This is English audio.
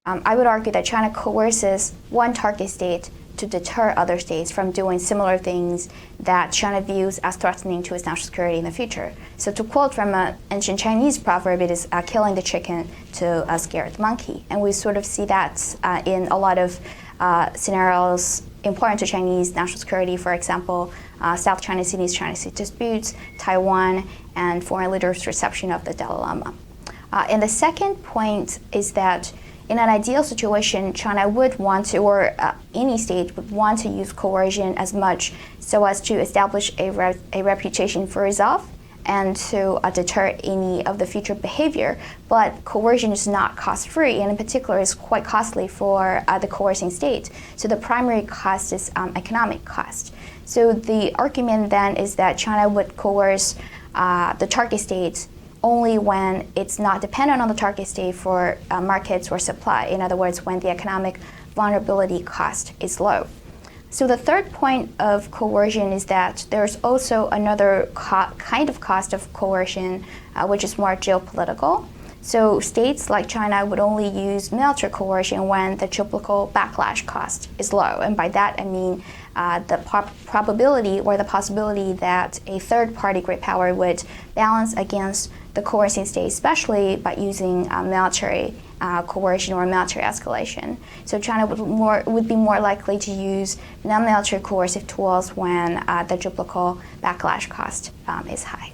I would argue that China coerces one target state to deter other states from doing similar things that China views as threatening to its national security in the future. So to quote from an ancient Chinese proverb, it is killing the chicken to scare the monkey. And we sort of see that in a lot of scenarios important to Chinese national security, for example, South China Sea, East China Sea disputes, Taiwan, and foreign leaders' reception of the Dalai Lama. And the second point is that in an ideal situation, China would want to, or any state would want to use coercion as much so as to establish a reputation for itself and to deter any of the future behavior. But coercion is not cost-free, and in particular is quite costly for the coercing state. So the primary cost is economic cost. So the argument then is that China would coerce the target states only when it's not dependent on the target state for markets or supply. In other words, when the economic vulnerability cost is low. So the third point of coercion is that there's also another kind of cost of coercion, which is more geopolitical. So states like China would only use military coercion when the geopolitical backlash cost is low. And by that, I mean the probability or the possibility that a third-party great power would balance against the coercing state, especially by using military coercion or military escalation. So China would be more likely to use non-military coercive tools when the geopolitical backlash cost is high.